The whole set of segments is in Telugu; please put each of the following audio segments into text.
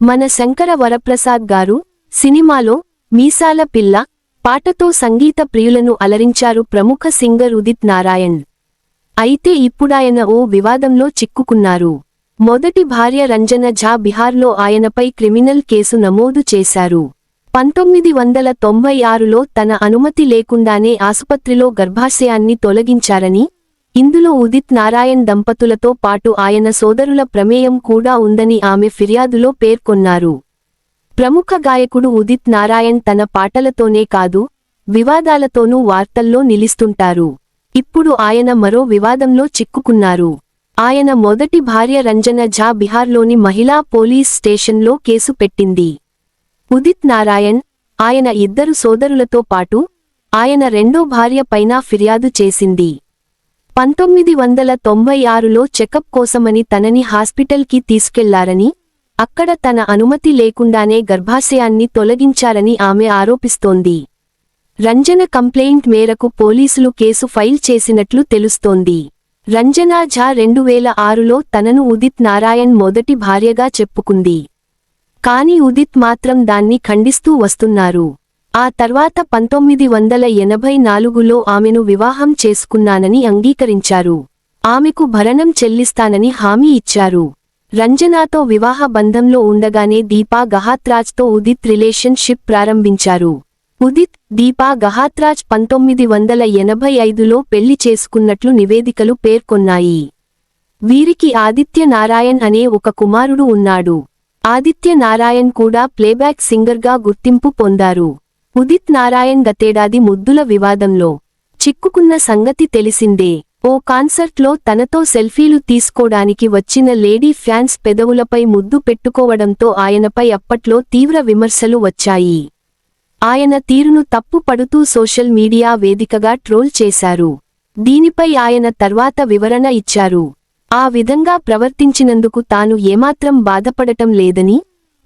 మన శంకర వరప్రసాద్ గారు సినిమాలో మీసాల పిల్ల పాటతో సంగీత ప్రియులను అలరించారు ప్రముఖ సింగర్ ఉదిత్ నారాయణ్. అయితే ఇప్పుడాయన ఓ వివాదంలో చిక్కుకున్నారు. మొదటి భార్య రంజన ఝా బిహార్లో ఆయనపై క్రిమినల్ కేసు నమోదు చేశారు. 1996లో తన అనుమతి లేకుండానే ఆసుపత్రిలో గర్భాశయాన్ని తొలగించారని, ఇందులో ఉదిత్ నారాయణ్ దంపతులతో పాటు ఆయన సోదరుల ప్రమేయం కూడా ఉందని ఆమె ఫిర్యాదులో పేర్కొన్నారు. ప్రముఖ గాయకుడు ఉదిత్ నారాయణ్ తన పాటలతోనే కాదు, వివాదాలతోనూ వార్తల్లో నిలుస్తుంటారు. ఇప్పుడు ఆయన మరో వివాదంలో చిక్కుకున్నారు. ఆయన మొదటి భార్య రంజన ఝా బిహార్లోని మహిళా పోలీస్ స్టేషన్లో కేసు పెట్టింది. ఉదిత్ నారాయణ్, ఆయన ఇద్దరు సోదరులతో పాటు ఆయన రెండో భార్య పైన ఫిర్యాదు చేసింది. 1996లో చెకప్ కోసమని తనని హాస్పిటల్కి తీసుకెళ్లారని, అక్కడ తన అనుమతి లేకుండానే గర్భాశయాన్ని తొలగించారని ఆమె ఆరోపిస్తోంది. రంజన కంప్లెయింట్ మేరకు పోలీసులు కేసు ఫైల్ చేసినట్లు తెలుస్తోంది. రంజనా ఝా 2006లో తనను ఉదిత్ నారాయణ్ మొదటి భార్యగా చెప్పుకుంది. కానీ ఉదిత్ మాత్రం దాన్ని ఖండిస్తూ వస్తున్నారు. ఆ తర్వాత 1984లో ఆమెను వివాహం చేసుకున్నానని అంగీకరించారు. ఆమెకు భరణం చెల్లిస్తానని హామీ ఇచ్చారు. రంజనాతో వివాహ బంధంలో ఉండగానే దీపా గహాత్రాజ్తో ఉదిత్ రిలేషన్షిప్ ప్రారంభించారు. ఉదిత్, దీపా గహాత్రాజ్ 1985లో పెళ్లి చేసుకున్నట్లు నివేదికలు పేర్కొన్నాయి. వీరికి ఆదిత్య నారాయణ్ అనే ఒక కుమారుడు ఉన్నాడు. ఆదిత్య నారాయణ్ కూడా ప్లేబ్యాక్ సింగర్గా గుర్తింపు పొందారు. ఉదిత్ నారాయణ్ గతేడాది ముద్దుల వివాదంలో చిక్కుకున్న సంగతి తెలిసిందే. ఓ కాన్సర్ట్లో తనతో సెల్ఫీలు తీసుకోడానికి వచ్చిన లేడీ ఫ్యాన్స్ పెదవులపై ముద్దు పెట్టుకోవడంతో ఆయనపై అప్పట్లో తీవ్ర విమర్శలు వచ్చాయి. ఆయన తీరును తప్పు పడుతూ సోషల్ మీడియా వేదికగా ట్రోల్ చేశారు. దీనిపై ఆయన తర్వాత వివరణ ఇచ్చారు. ఆ విధంగా ప్రవర్తించినందుకు తాను ఏమాత్రం బాధపడటం లేదని,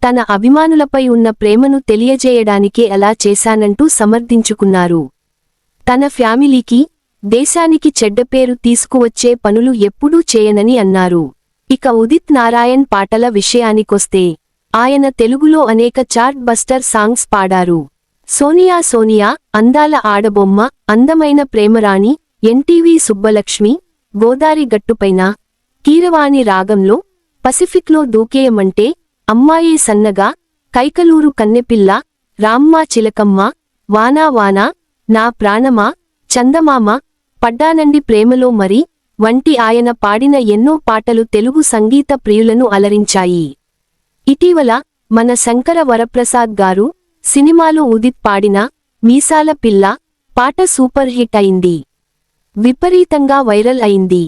తన అభిమానులపై ఉన్న ప్రేమను తెలియజేయడానికే అలా చేశానంటూ సమర్థించుకున్నారు. తన ఫ్యామిలీకి, దేశానికి చెడ్డపేరు తీసుకువచ్చే పనులు ఎప్పుడూ చేయనని అన్నారు. ఇక ఉదిత్ నారాయణ్ పాటల విషయానికొస్తే, ఆయన తెలుగులో అనేక చార్ట్ బస్టర్ సాంగ్స్ పాడారు. సోనియా సోనియా, అందాల ఆడబొమ్మ, అందమైన ప్రేమరాణి, ఎన్టీవీ సుబ్బలక్ష్మి, గోదారి గట్టుపైన, కీరవాణి రాగంలో, పసిఫిక్లో దూకేయమంటే, అమ్మాయే సన్నగా, కైకలూరు కన్నెపిల్ల, రామ్మా చిలకమ్మ, వానా వానా, నా ప్రాణమా, చందమామ, పడ్డానండి ప్రేమలో మరి వంటి ఆయన పాడిన ఎన్నో పాటలు తెలుగు సంగీత ప్రియులను అలరించాయి. ఇటీవల మన శంకర వరప్రసాద్ గారు సినిమాలో ఉదిత్ పాడిన మీసాల పిల్ల పాట సూపర్ హిట్ అయింది. విపరీతంగా వైరల్ అయింది.